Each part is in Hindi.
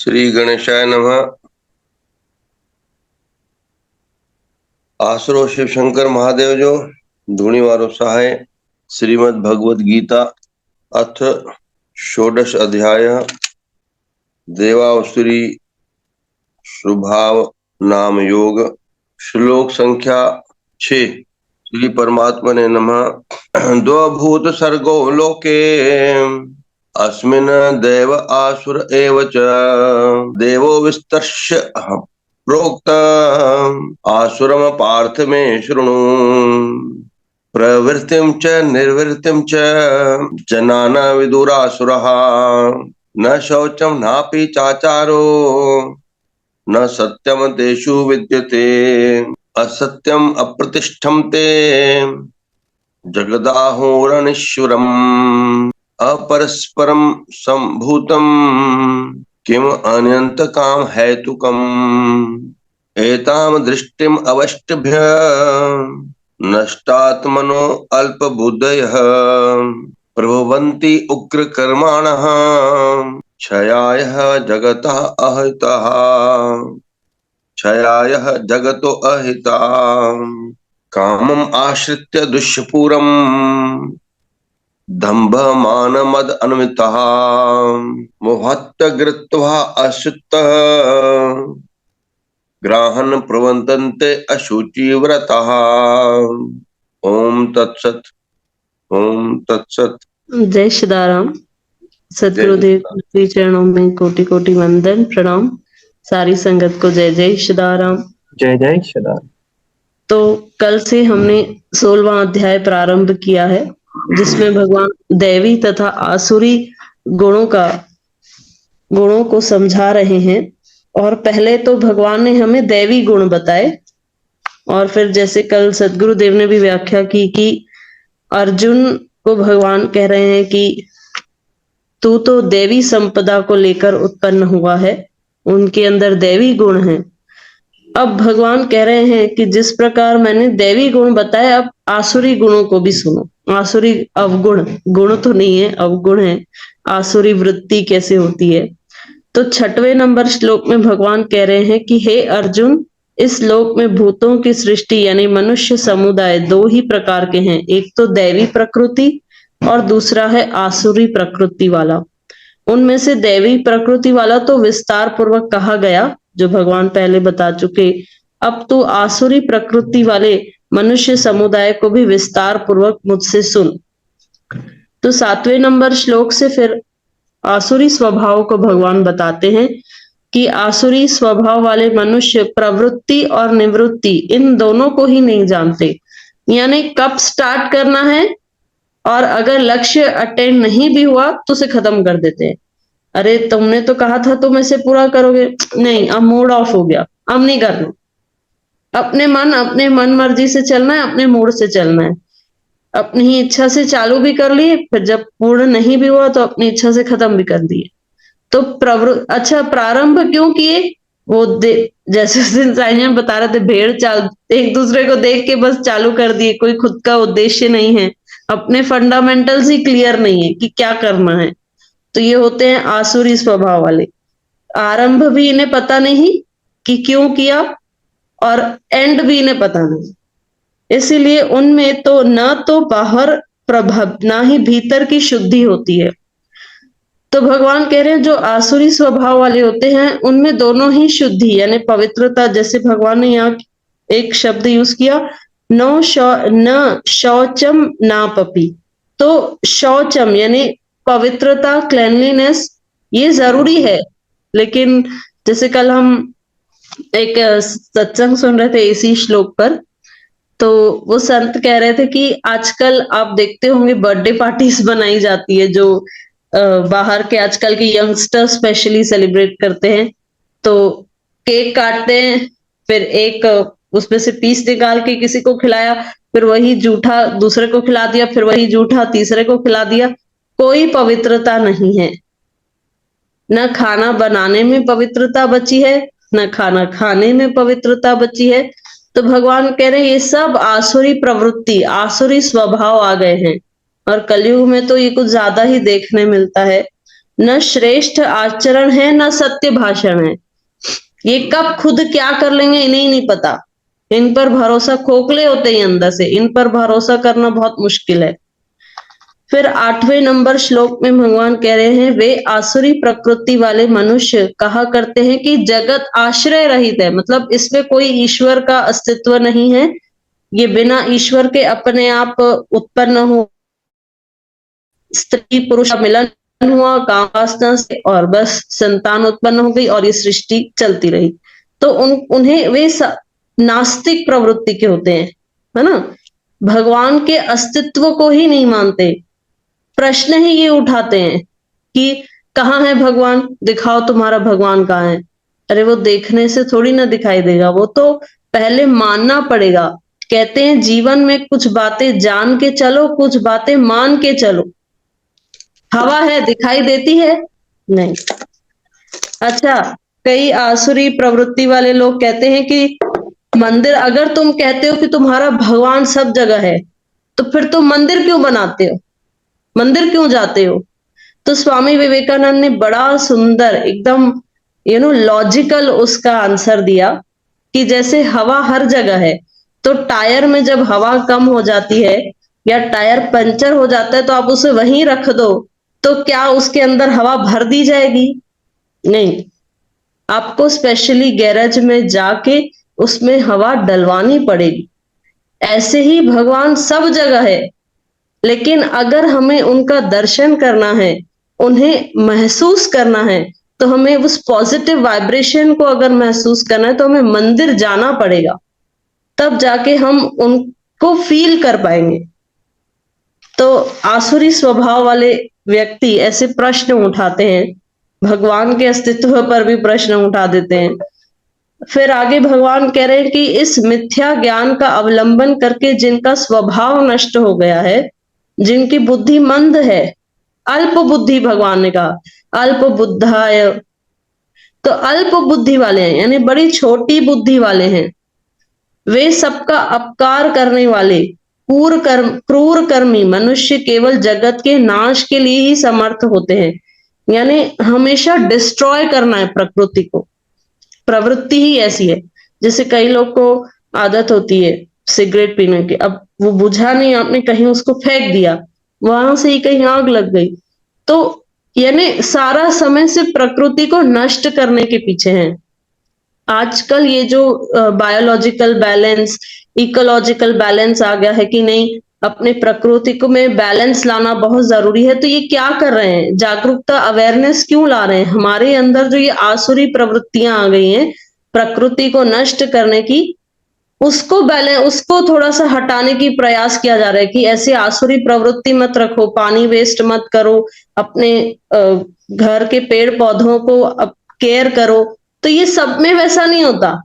श्री गणेशाय नमः। आसुरो शिव शंकर महादेव जो धूणी वारो सहाय श्रीमद् भगवद गीता अथ षोडश अध्याय देवासुरी स्वभाव नाम योग श्लोक संख्या 6। श्री परमात्मा ने नमः। द्वभूत सर्गो लोके अस्मिन् देव आसुर एव च देवो विस्तर्ष्य प्रोक्त आसुरम पार्थ मे शृणु प्रवृत्तिं च निर्वृत्तिं च जनान विदुरासुरः न शौचं नापि चाचारो न सत्यम तेषु विद्यते असत्यम अप्रतिष्ठं ते जगदाहुरनीश्वरम् अपरस्परं संभूतं किम अनंत काम हेतुकम् एताम दृष्टिम अवष्टभ्य नष्टात्मनो अल्पबुद्धयः प्रभवन्ति उग्र कर्माणः क्षयाय जगतः अहितः क्षयाय जगतो अहितः कामम् आश्रित्य दुष्पूरम् दंभ मान मद अन्वितः मोहत्यग्रत्वा अशुद्धः ग्राहन प्रवन्तन्ते अशुचि व्रतः। ओम तत्सत। ओम तत्सत। जय श्रीराम। सतगुरुदेव के चरणों में कोटि कोटि वंदन प्रणाम। सारी संगत को जय जय श्रीराम। जय जय श्रीराम। तो कल से हमने 16वां अध्याय प्रारंभ किया है, जिसमें भगवान दैवी तथा आसुरी गुणों को समझा रहे हैं। और पहले तो भगवान ने हमें दैवी गुण बताए, और फिर जैसे कल सदगुरुदेव ने भी व्याख्या की कि अर्जुन को भगवान कह रहे हैं कि तू तो देवी संपदा को लेकर उत्पन्न हुआ है, उनके अंदर दैवी गुण हैं। अब भगवान कह रहे हैं कि जिस प्रकार मैंने दैवी गुण बताए, अब आसुरी गुणों को भी सुनो। आसुरी अवगुण, गुण तो नहीं है, अवगुण है। आसुरी वृत्ति कैसे होती है, तो 6वें नंबर श्लोक में भगवान कह रहे हैं कि हे अर्जुन, इस लोक में भूतों की सृष्टि यानी मनुष्य समुदाय 2 ही प्रकार के हैं। एक तो दैवी प्रकृति और दूसरा है आसुरी प्रकृति वाला। उनमें से दैवी प्रकृति वाला तो विस्तार पूर्वक कहा गया, जो भगवान पहले बता चुके। अब तो आसुरी प्रकृति वाले मनुष्य समुदाय को भी विस्तार पूर्वक मुझसे सुन। तो 7वें नंबर श्लोक से फिर आसुरी स्वभाव को भगवान बताते हैं कि आसुरी स्वभाव वाले मनुष्य प्रवृत्ति और निवृत्ति इन दोनों को ही नहीं जानते, यानी कब स्टार्ट करना है, और अगर लक्ष्य अटेंड नहीं भी हुआ तो उसे खत्म कर देते हैं। अरे तुमने तो कहा था तुम इसे पूरा करोगे, नहीं, अब मूड ऑफ हो गया, अब नहीं करना। अपने मन मर्जी से चलना है, अपने मूड से चलना है। अपनी ही इच्छा से चालू भी कर लिए, फिर जब पूर्ण नहीं भी हुआ तो अपनी इच्छा से खत्म भी कर दिए। तो प्रारंभ क्यों किए? वो जैसे साईं बता रहे थे, भेड़ चाल एक दूसरे को देख के बस चालू कर दिए। कोई खुद का उद्देश्य नहीं है, अपने फंडामेंटल्स ही क्लियर नहीं है कि क्या करना है। तो ये होते हैं आसुरी स्वभाव वाले। आरंभ भी इन्हें पता नहीं कि क्यों किया, और एंड भी इन्हें पता नहीं। इसीलिए उनमें तो न तो बाहर प्रभाव ना ही भीतर की शुद्धि होती है। तो भगवान कह रहे हैं जो आसुरी स्वभाव वाले होते हैं उनमें दोनों ही शुद्धि यानी पवित्रता, जैसे भगवान ने यहाँ एक शब्द यूज किया, न शौचम ना पपी। तो शौचम यानी पवित्रता, क्लेanलीनेस, ये जरूरी है। लेकिन जैसे कल हम एक सत्संग सुन रहे थे इसी श्लोक पर, तो वो संत कह रहे थे कि आजकल आप देखते होंगे बर्थडे पार्टीज बनाई जाती है, जो बाहर के आजकल के यंगस्टर स्पेशली सेलिब्रेट करते हैं। तो केक काटते हैं, फिर एक उसमें से पीस निकाल के किसी को खिलाया, फिर वही जूठा दूसरे को खिला दिया, फिर वही जूठा तीसरे को खिला दिया। कोई पवित्रता नहीं है। न खाना बनाने में पवित्रता बची है, न खाना खाने में पवित्रता बची है। तो भगवान कह रहे हैं ये सब आसुरी प्रवृत्ति, आसुरी स्वभाव आ गए हैं। और कलयुग में तो ये कुछ ज्यादा ही देखने मिलता है। न श्रेष्ठ आचरण है न सत्य भाषण है। ये कब खुद क्या कर लेंगे इन्हें ही नहीं पता। इन पर भरोसा, खोखले होते हैं अंदर से, इन पर भरोसा करना बहुत मुश्किल है। फिर 8वें नंबर श्लोक में भगवान कह रहे हैं, वे आसुरी प्रकृति वाले मनुष्य कहा करते हैं कि जगत आश्रय रहित है, मतलब इसमें कोई ईश्वर का अस्तित्व नहीं है, ये बिना ईश्वर के अपने आप उत्पन्न हो, स्त्री पुरुष का मिलन हुआ काम वासना से और बस संतान उत्पन्न हो गई और ये सृष्टि चलती रही। तो उन्हें वे नास्तिक प्रवृत्ति के होते हैं, है ना, भगवान के अस्तित्व को ही नहीं मानते। प्रश्न ही ये उठाते हैं कि कहाँ है भगवान, दिखाओ तुम्हारा भगवान कहाँ है। अरे वो देखने से थोड़ी ना दिखाई देगा, वो तो पहले मानना पड़ेगा। कहते हैं जीवन में कुछ बातें जान के चलो, कुछ बातें मान के चलो। हवा है, दिखाई देती है नहीं। अच्छा, कई आसुरी प्रवृत्ति वाले लोग कहते हैं कि मंदिर, अगर तुम कहते हो कि तुम्हारा भगवान सब जगह है तो फिर तुम मंदिर क्यों बनाते हो, मंदिर क्यों जाते हो। तो स्वामी विवेकानंद ने बड़ा सुंदर एकदम लॉजिकल उसका आंसर दिया कि जैसे हवा हर जगह है, तो टायर में जब हवा कम हो जाती है या टायर पंचर हो जाता है तो आप उसे वहीं रख दो, तो क्या उसके अंदर हवा भर दी जाएगी? नहीं, आपको स्पेशली गैरेज में जाके उसमें हवा डलवानी पड़ेगी। ऐसे ही भगवान सब जगह है, लेकिन अगर हमें उनका दर्शन करना है, उन्हें महसूस करना है, तो हमें उस पॉजिटिव वाइब्रेशन को अगर महसूस करना है तो हमें मंदिर जाना पड़ेगा, तब जाके हम उनको फील कर पाएंगे। तो आसुरी स्वभाव वाले व्यक्ति ऐसे प्रश्न उठाते हैं, भगवान के अस्तित्व पर भी प्रश्न उठा देते हैं। फिर आगे भगवान कह रहे हैं कि इस मिथ्या ज्ञान का अवलंबन करके जिनका स्वभाव नष्ट हो गया है, जिनकी बुद्धि मंद है, अल्प बुद्धि, भगवान ने कहा अल्प बुद्धाय, तो अल्प बुद्धि वाले हैं यानी बड़ी छोटी बुद्धि वाले हैं। वे सबका अपकार करने वाले क्रूर कर्मी मनुष्य केवल जगत के नाश के लिए ही समर्थ होते हैं, यानी हमेशा डिस्ट्रॉय करना है प्रकृति को, प्रवृत्ति ही ऐसी है। जैसे कई लोग को आदत होती है सिगरेट पीने की, अब वो बुझा नहीं, आपने कहीं उसको फेंक दिया, वहां से ही कहीं आग लग गई, तो यानी सारा समय से प्रकृति को नष्ट करने के पीछे हैं। आजकल ये जो बायोलॉजिकल बैलेंस, इकोलॉजिकल बैलेंस आ गया है कि नहीं, अपने प्रकृति को में बैलेंस लाना बहुत जरूरी है, तो ये क्या कर रहे हैं, जागरूकता, अवेयरनेस क्यों ला रहे हैं? हमारे अंदर जो ये आसुरी प्रवृत्तियां आ गई हैं प्रकृति को नष्ट करने की, उसको थोड़ा सा हटाने की प्रयास किया जा रहा है कि ऐसे आसुरी प्रवृत्ति मत रखो, पानी वेस्ट मत करो, अपने घर के पेड़ पौधों को केयर करो। तो ये सब में वैसा नहीं होता।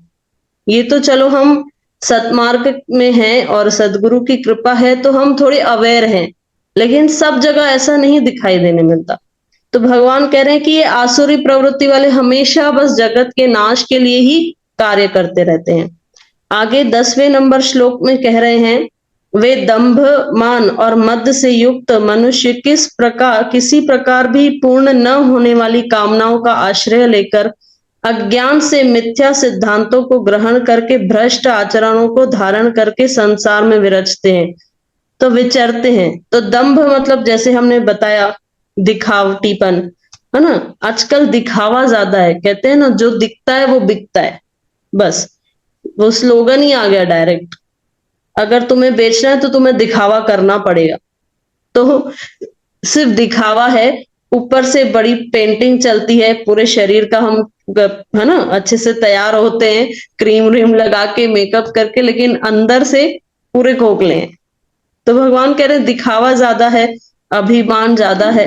ये तो चलो हम सतमार्ग में हैं और सदगुरु की कृपा है तो हम थोड़े अवेयर हैं, लेकिन सब जगह ऐसा नहीं दिखाई देने मिलता। तो भगवान कह रहे हैं कि ये आसुरी प्रवृत्ति वाले हमेशा बस जगत के नाश के लिए ही कार्य करते रहते हैं। आगे 10वें नंबर श्लोक में कह रहे हैं, वे दंभ, मान और मद से युक्त मनुष्य किसी प्रकार भी पूर्ण न होने वाली कामनाओं का आश्रय लेकर अज्ञान से मिथ्या सिद्धांतों को ग्रहण करके भ्रष्ट आचरणों को धारण करके संसार में विरचते हैं, तो विचरते हैं। तो दंभ मतलब जैसे हमने बताया दिखावटीपन, है ना, आजकल दिखावा ज्यादा है, कहते हैं ना जो दिखता है वो बिकता है, बस वो स्लोगन ही आ गया डायरेक्ट। अगर तुम्हें बेचना है तो तुम्हें दिखावा करना पड़ेगा, तो सिर्फ दिखावा है, ऊपर से बड़ी पेंटिंग चलती है पूरे शरीर का, हम है ना अच्छे से तैयार होते हैं क्रीम व्रीम लगा के मेकअप करके, लेकिन अंदर से पूरे खोखले हैं। तो भगवान कह रहे हैं दिखावा ज्यादा है, अभिमान ज्यादा है,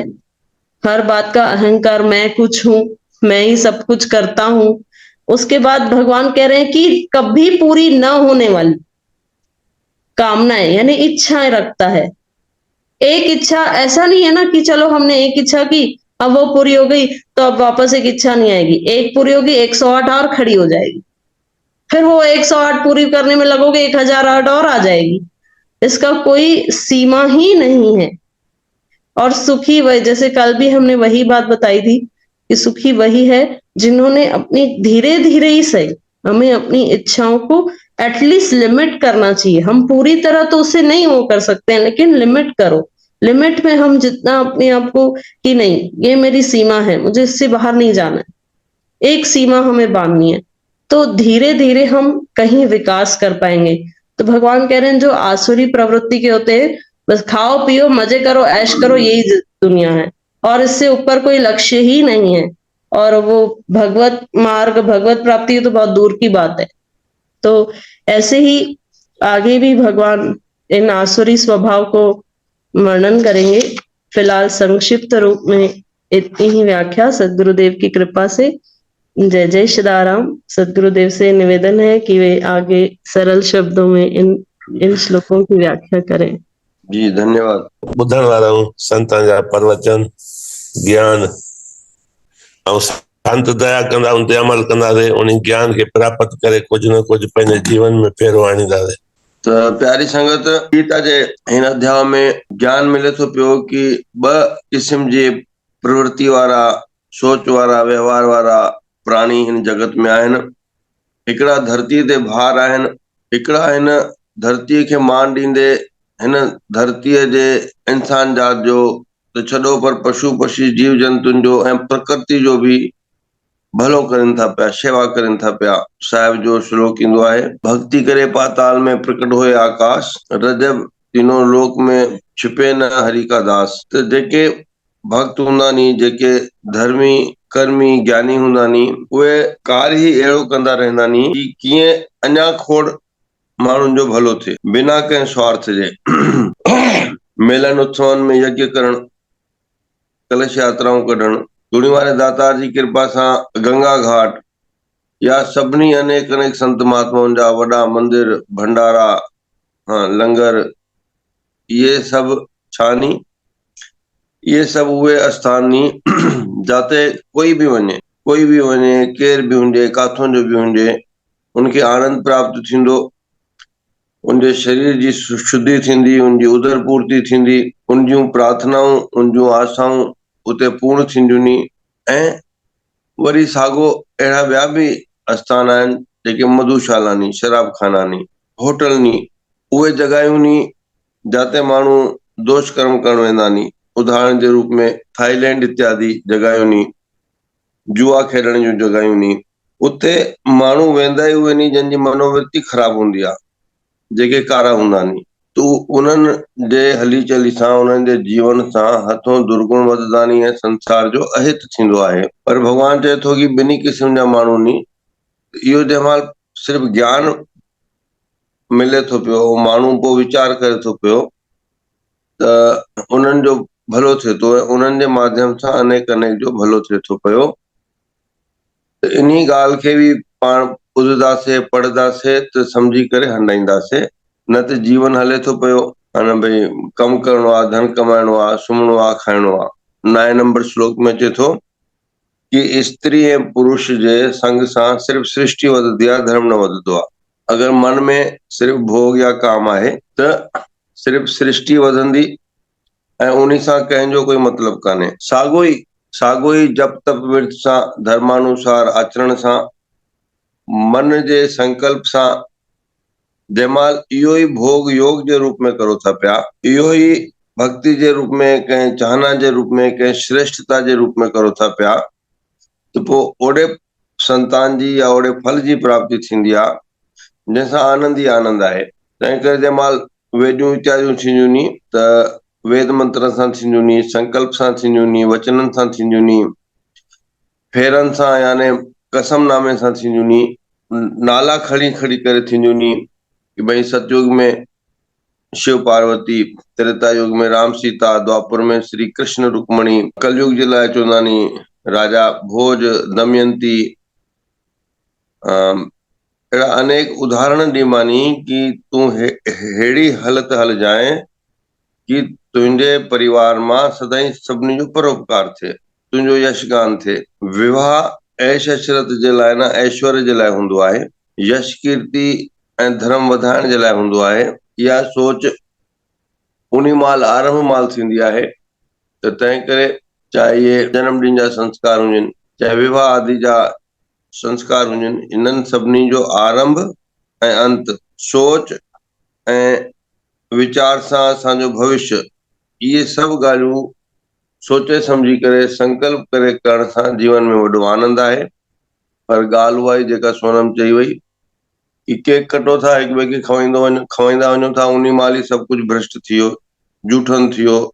हर बात का अहंकार, मैं कुछ हूं, मैं ही सब कुछ करता हूं। उसके बाद भगवान कह रहे हैं कि कभी पूरी न होने वाली कामनाएं यानी इच्छाएं रखता है। एक इच्छा ऐसा नहीं है ना कि चलो हमने एक इच्छा की, अब वो पूरी हो गई तो अब वापस एक इच्छा नहीं आएगी, एक पूरी होगी 108 और खड़ी हो जाएगी, फिर वो 108 पूरी करने में लगोगे 1008 और आ जाएगी। इसका कोई सीमा ही नहीं है। और सुखी वही, जैसे कल भी हमने वही बात बताई थी कि सुखी वही है जिन्होंने अपनी धीरे धीरे ही सही, हमें अपनी इच्छाओं को एटलीस्ट लिमिट करना चाहिए। हम पूरी तरह तो उसे नहीं वो कर सकते हैं, लेकिन लिमिट करो। लिमिट में हम जितना अपने आप को कि नहीं ये मेरी सीमा है, मुझे इससे बाहर नहीं जाना है, एक सीमा हमें बांधनी है, तो धीरे धीरे हम कहीं विकास कर पाएंगे। तो भगवान कह रहे हैं जो आसुरी प्रवृत्ति के होते हैं, बस खाओ पियो मजे करो ऐश करो, यही दुनिया है, और इससे ऊपर कोई लक्ष्य ही नहीं है। और वो भगवत मार्ग भगवत प्राप्ति तो बहुत दूर की बात है। तो ऐसे ही आगे भी भगवान इन आसुरी स्वभाव को वर्णन करेंगे। फिलहाल संक्षिप्त रूप में इतनी ही व्याख्या सदगुरुदेव की कृपा से। जय जय श्रीराम। सदगुरुदेव से निवेदन है कि वे आगे सरल शब्दों में इन श्लोकों की व्याख्या करें। जी धन्यवाद। ॿुधण वारनि संतनि जा प्रवचन ज्ञान ऐं संत दया कंदा उन ते अमल कंदासीं, उन ज्ञान खे प्राप्त करे कुझु न कुझु पंहिंजे जीवन में फेरो आणींदासीं। तो प्यारी संगत, गीता जे हिन अध्याय में ज्ञान मिले थो पियो कि ॿ किस्म जे प्रवृत्ति वारा, सोच वारा, व्यवहार वारा प्राणी हिन जगत में आहिनि। हिकिड़ा धरती ते भार आहिनि, हिकिड़ा हिन धरतीअ खे मान ॾींदे हिन धरतीअ जे इंसान जात जो त छॾो पर पशु पक्षी जीव जंतुनि जो ऐं प्रकृति जो भी भलो करनि था पिया, शेवा करनि था पिया। साहिब जो श्लोक ईंदो आहे, भक्ति करे पाताल में प्रकट होए आकाश, रजब तीनों लोक में छिपे न हरि का दास। त जेके भक्त हूंदा नी, जेके धर्मी कर्मी ज्ञानी हूंदा नी, उहे कार्य ही अहिड़ो कंदा रहंदा नी कि कीअं अञा खोड़ माण्हुनि जो भलो थिए बिना कंहिं स्वार्थ जे। मेलन उत्सवनि में यज्ञ करण, कलश यात्राऊं कढण, धूणी वारे दातार जी कृपा सां गंगा घाट या सभिनी अनेक अनेक संत महात्माउनि जा वॾा मंदिर, भंडारा, लंगर, ये सब छानी, ये सब उहे आस्थान नी जाते कोई भी वञे, केर भी हुजे, काथों जो भी हुजे, उनखे आनंद प्राप्त थींदो, उनजे शरीर जी शुद्धि थींदी, उनजी उदर पूर्ति थींदी, उन जूं प्रार्थनाऊं, उन जूं आशाऊं उते पूर्ण थींदियूं नी। ऐं वरी साॻो अहिड़ा ॿिया बि आस्थान आहिनि जेके मधुशाला नी, शराब खाना नी, होटल नी, उहे जॻहियूं नी जाते माण्हू दोष कर्म करण वेंदा नी। उदाहरण जे रूप में थाईलैंड इत्यादि जॻहियूं नी, जुआ खेॾण जूं जॻहियूं नी, उते माण्हू वेंदा ई उहे नी जंहिंजी मनोवृत्ति ख़राब हूंदी आहे, जेके कारा हूंदा नी। तो उन्हनि जे हली चली सां, उन्हनि जे जीवन सां हथों दुर्गुण वधंदा नी ऐं संसार जो अहित थींदो आहे। पर भॻवान चए थो कि ॿिन्ही क़िस्म जा माण्हू नी, इहो जंहिं महिल सिर्फ़ ज्ञान मिले थो पियो, माण्हू पोइ वीचार करे थो पियो त उन्हनि जो भलो थिए थो ऐं उन्हनि जे माध्यम सां अनेक अनेक जो भलो थिए थो पियो। त इन्ही ॻाल्हि खे बि पाण ॿुधंदासीं, पढ़ंदासीं त सम्झी करे हंडाईंदासीं, न त जीवन हले थो पियो हाणे भई कमु करणो आहे, धन कमाइणो आहे, सुम्हणो आहे, खाइणो आहे। 9 नंबर श्लोक में अचे थो कि स्त्री ऐं पुरुष जे संग सां सिर्फ़ सृष्टि वधंदी आहे, धर्म न वधंदो आहे। अगर मन में सिर्फ भोग या काम आहे त सिर्फ सृष्टि वधंदी ऐं उन्ही सां कंहिंजो कोई मतलब कान्हे। साॻो ई जप तप विर्त सां, धर्मानुसार आचरण सां, मन जे संकल्प सां जंहिंमहिल इहो ई भोग योग जे रूप में करो था पिया, इहो ई भक्ति जे रूप में, कंहिं चाहना जे रूप में, कंहिं श्रेष्ठता जे रूप में करो था पिया, त पोइ ओड़े संतान जी या ओड़े फल जी प्राप्ति थींदी आहे जंहिंसां आनंद ई आनंद आहे। तंहिं करे जंहिंमहिल वेदियूं इत्यादियूं थींदियूं नी त वेद मंत्र सां थींदियूं नी, संकल्प सां थींदियूं नी, वचननि सां थींदियूं नी, फेरनि सां यानी कसम नामे सां थींदियूं नी, नाला खणी खणी करे थींदियूं नी कि भई सतयुग में शिव पार्वती, त्रेता युग में राम सीता, द्वापर में श्री कृष्ण रुक्मणी, कलयुग जे लाइ चवंदा नी राजा भोज, दमयंती, अहिड़ा अनेक उदाहरण ॾींदानी कि तूं हेड़ी हालत हल जाए कि तुंहिंजे परिवार मां सदाईं सभिनी जो परोपकार थिए, तुंहिंजो यशगान थिए। विवाह ऐश अशरत जे लाइ न, ऐश्वर्य जे लाइ हूंदो आहे, यश कीर्ति ऐं धर्म वधाइण जे लाइ हूंदो आहे। इहा सोच उन्ही महिल आरंभ महिल थींदी आहे त तंहिं करे चाहे इहे जन्मॾींहं जा संस्कार हुजनि, चाहे विवाह आदि जा संस्कार हुजनि, इन्हनि सभिनी जो आरंभ ऐं अंत सोच ऐं विचार सां असांजो भविष्य, इहे सभु ॻाल्हियूं सोचे सम्झी करे संकल्प करे करण सां जीवन में वॾो आनंद आहे। पर ॻाल्हि उहा ई जेका सोनम चई वई कि केक कटो था, हिक ॿिए खे खवाईंदा वञो था, उन महिल ई सभु कुझु भ्रष्ट थी वियो, जूठन थी वियो,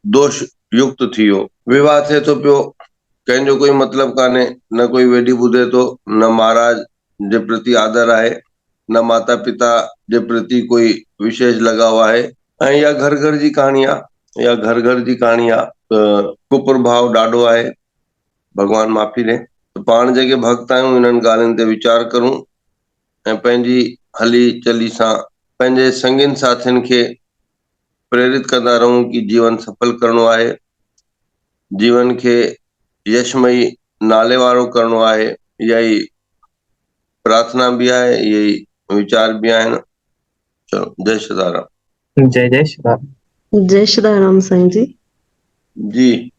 दोष युक्त थी वियो। विवाह थिए थो पियो, कंहिंजो कोई मतिलबु कान्हे, न कोई वेॾी ॿुधे थो, न महाराज जे प्रति आदर आहे, न माता पिता जे प्रति कोई विशेष लगाव आहे। ऐं इहा घर घर जी कहाणी आहे, इहा घर घर जी कहाणी आहे। कुप्रभाव ॾाढो आहे, भॻवान माफ़ी ॾे। त पाण जेके भक्त आहियूं इन्हनि ॻाल्हियुनि ते वीचार करूं ऐं पंहिंजी हली चली सां पंहिंजे संगिन साथियुनि खे प्रेरित कंदा रहूं कि जीवन सफल करणो आहे, जीवन खे यशमयी नाले वारो करणो आहे। इहा ई प्रार्थना भी आहे, इहे ई वीचार भी आहिनि। चलो, जय सदाराम। जय जय श्री राम। जय श्री राम साईं जी। जी,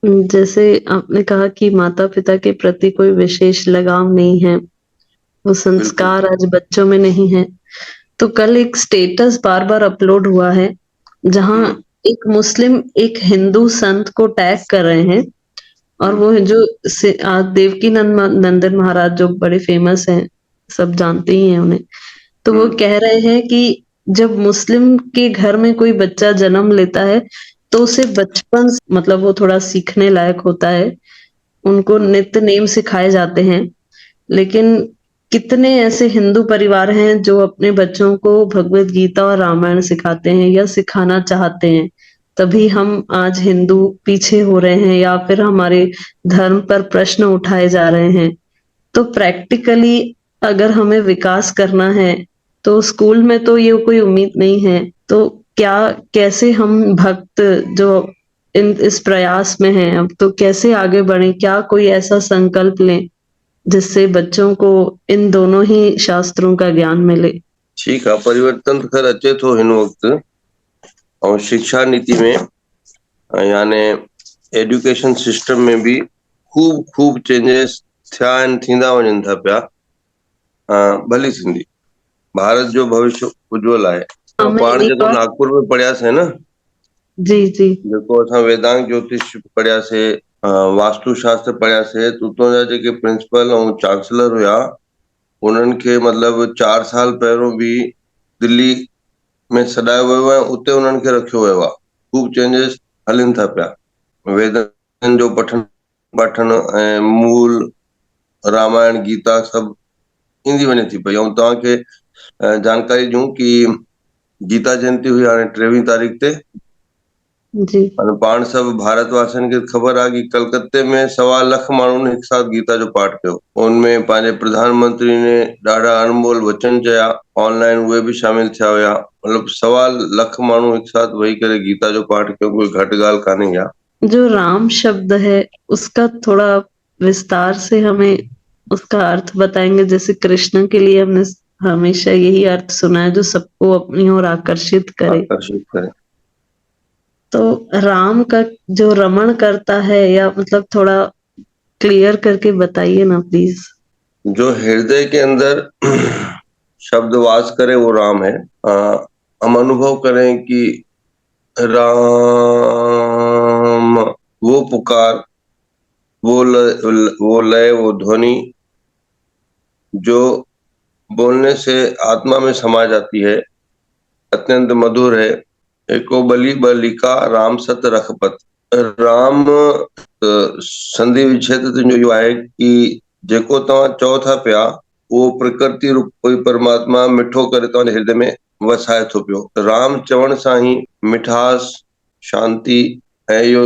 जैसे आपने कहा कि माता पिता के प्रति कोई विशेष लगाव नहीं है, वो संस्कार आज बच्चों में नहीं है। तो कल एक स्टेटस बार बार अपलोड हुआ है जहां एक मुस्लिम एक हिंदू संत को टैग कर रहे हैं, और वो जो आज देवकी नंदन महाराज जो बड़े फेमस हैं, सब जानते ही हैं उन्हें। तो वो कह रहे हैं कि जब मुस्लिम के घर में कोई बच्चा जन्म लेता है तो उसे बचपन मतलब वो थोड़ा सीखने लायक होता है, उनको नित्य नेम सिखाए जाते हैं। लेकिन कितने ऐसे हिंदू परिवार हैं जो अपने बच्चों को भगवत गीता और रामायण सिखाते हैं या सिखाना चाहते हैं, तभी हम आज हिंदू पीछे हो रहे हैं या फिर हमारे धर्म पर प्रश्न उठाए जा रहे हैं। तो प्रैक्टिकली अगर हमें विकास करना है तो स्कूल में तो ये कोई उम्मीद नहीं है, तो क्या कैसे हम भक्त जो इस प्रयास में हैं अब, तो कैसे आगे बढ़े, क्या कोई ऐसा संकल्प लें जिससे बच्चों को इन दोनों ही शास्त्रों का ज्ञान मिले? ठीक है, परिवर्तन खैर अचे थो हिन वक़्तु, ऐं शिक्षा नीति में यानी एजुकेशन सिस्टम में भी खूब खूब चेंजेस थिया आहिनि, थींदा वञनि था पिया। भली थींदी, भारत जो भविष्य उज्जवल आहे। पाण जेको नागपुर में पढ़ियासीं न, जी जी, जेको असां वेदांत ज्योतिष पढ़ियासीं, वास्तु शास्त्र पढ़ियासीं, उतां जा जेके प्रिंसिपल ऐं चांसलर हुया, उन्हनि खे मतिलबु 4 साल पहिरियों बि दिल्ली में सॾायो वियो आहे, उते उन्हनि खे रखियो वियो आहे। खूब चेंजेस हलनि था पिया, वेदनि जो पठन ऐं मूल रामायण गीता सभु ईंदी वञे थी पई। ऐं तव्हांखे जानकारी ॾियूं कि गीता जयंती हुई हाणे 23 तारीख़ ते जी। पाण सभु भारतवासियुनि खे ख़बर आहे कि कलकत्ते में 1.25 लाख माण्हुनि हिकु साथ गीता जो पाठ कयो। उनमें पंहिंजे प्रधानमंत्री ने ॾाढा अनमोल वचन चया, ऑनलाइन उहे भी शामिल थिया हुया। मतलब 1.25 लाख माण्हू हिकु साथ वेही करे गीता जो पाठ कयो, कोई घटि ॻाल्हि कान्हे। या जो राम शब्द है उसका थोड़ा विस्तार से हमें उसका अर्थ बताएंगे? जैसे कृष्ण के लिए हमने हमेशा यही अर्थ सुना है, जो सबको अपनी ओर आकर्षित करे। तो राम का जो रमण करता है, या मतलब थोड़ा क्लियर करके बताइए ना प्लीज। जो हृदय के अंदर शब्द वास करे वो राम है। हम अनुभव करें कि राम, वो पुकार, वो लय, वो ध्वनि जो बोलने से आत्मा में समा जाती है, अत्यंत मधुर है। एको बली बलिका राम सत रखपत। राम संधि विच्छेद जो इहो आहे कि जेको तव्हां चओ था पिया उहो प्रकृति रूप कोई परमात्मा मिठो करे तव्हांजे हृदय में वसाए थो पियो। राम चवण सां ई मिठास, शांती ऐं इहो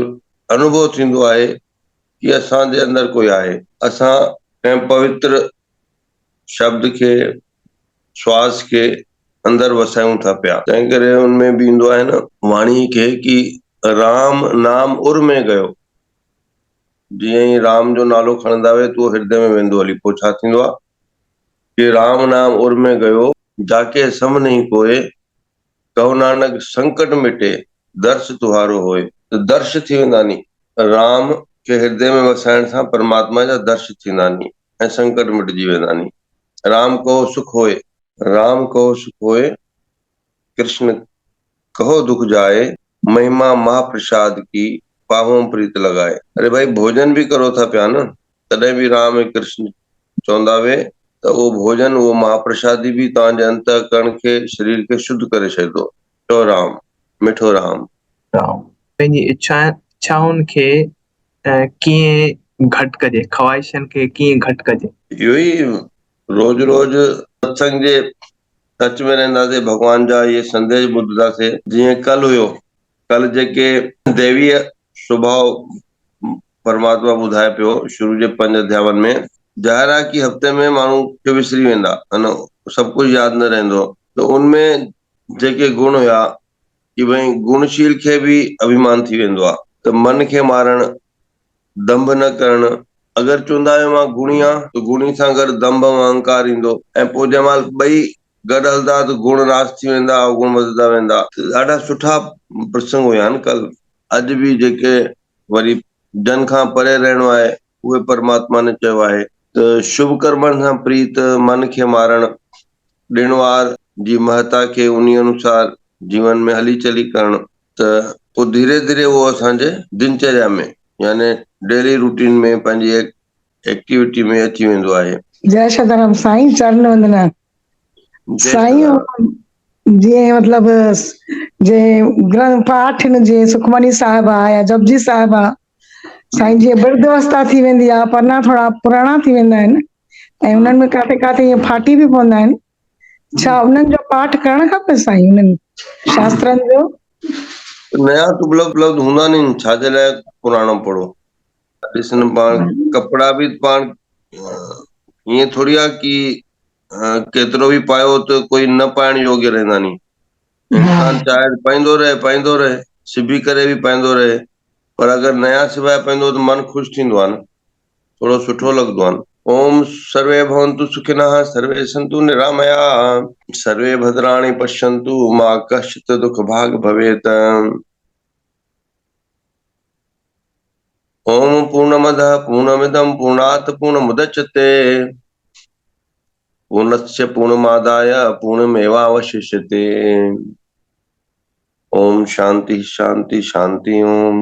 अनुभव थींदो आहे कि असांजे अंदर कोई आहे। असां कंहिं पवित्र शब्द खे, श्वास के अंदर वसायूं था पिया। तंहिं करे उनमें बि ईंदो आहे न वाणी खे कि राम नाम उर में गयो। जीअं ई राम जो नालो खणंदा वे तो हृदय में वेंदो हली। पोइ छा थींदो आहे कि राम नाम उर में गयो, जाके सम नहीं कोए, कहो नानक संकट मिटे, दर्श तुहारो होए। त दर्श थी वेंदा नी। राम के हृदय में वसाइण सां परमात्मा जा दर्श थींदा नी ऐं संकट मिटजी वेंदा नी। राम कहो सुख होए, राम कहो सुख होए, कृष्ण कहो दुख जाए, महिमा महाप्रसाद की पाहों प्रीत लगाए। अरे भाई भोजन भी करो था पिया न, तॾहिं बि राम ऐं कृष्ण चवंदा वे त उहो भोजन उहो महाप्रसादी बि तव्हांजे अंतःकरण खे शरीर खे शुद्ध करे छॾींदो। चओ राम, मिठो राम। पंहिंजी इच्छाउनि खे कीअं घटि कजे, ख़्वाहिशनि खे कीअं घटि कजे। इहो ई रोज रोज सत्संग जे टच में रहंदासीं, भॻवान जा इहे संदेश ॿुधंदासीं। जीअं कल हुयो, कल जेके दैवीय स्वभाव परमात्मा ॿुधाए पियो शुरू जे 5 अध्यायनि में, ज़ाहिर आहे कि हफ़्ते में माण्हू खे विसरी वेंदा, है न, सभु कुझु यादि न रहंदो। त उनमें जेके गुण हुया कि भई गुणशील खे बि अभिमान थी वेंदो आहे, त मन खे मारणु, दंभ न करणु। अगरि चवंदा आहियूं मां गुणी आहियां त गुणी सां गॾु दंभ ऐं अहंकार ईंदो, ऐं पोइ जंहिं महिल ॿई गॾु हलंदा त गुण नाश थी वेंदा, अवगुण वधंदा वेंदा। ॾाढा सुठा प्रसंग हुया आहिनि कल। अॼु बि जेके वरी जन खां परे रहणो आहे उहे परमात्मा ने चयो आहे त शुभ कर्मनि सां प्रीत, मन खे मारणु, ॾिण वार जी महत्ता खे उन अनुसार जीवन में हली चली करणु। त पोइ धीरे धीरे उहो असांजे दिनचर्या में यानी डेली रूटीन में पंहिंजी एक्टिविटी में अची वेंदो आहे। जय सदाराम साईं, चरण वंदना साईं। जीअं मतिलब जे ग्रंथ पाठ जे सुखमनी साहिबा या जपजी साहिबा साईं, जीअं वृद्ध अवस्था थी वेंदी आहे, पन्ना थोरा पुराणा थी वेंदा आहिनि ऐं उन्हनि में काथे काथे ईअं फाटी बि पवंदा आहिनि, छा उन्हनि जो पाठ करणु खपे साईं? उन्हनि शास्त्रनि जो नया उपलब्ध हूंदा नी, छाजे लाइ पुराणो पढ़ो। ॾिसनि पाण कपिड़ा बि पाण ईअं थोरी आहे कि केतिरो बि पायो त कोई न पाइण योग्य रहंदा नी। इंसान चाहे पाईंदो रहे, सिबी करे बि पाईंदो रहे, पर अगरि नया सिबाए पाईंदो त मन ख़ुशि थींदो आहे न, थोरो सुठो लॻंदो आहे न। ओम सर्वे भवन्तु सुखिनः, सर्वे सन्तु निरामयाः, सर्वे भद्राणि पश्यन्तु मा कश्चित् दुःख भाग् भवेत्। ओम पूर्णमदः पूर्णमिदं पूर्णात् पूर्णमुदच्यते, पूर्णस्य पूर्णमादाय पूर्णमेवावशिष्यते। ओम शांति शांति शांति। ओम।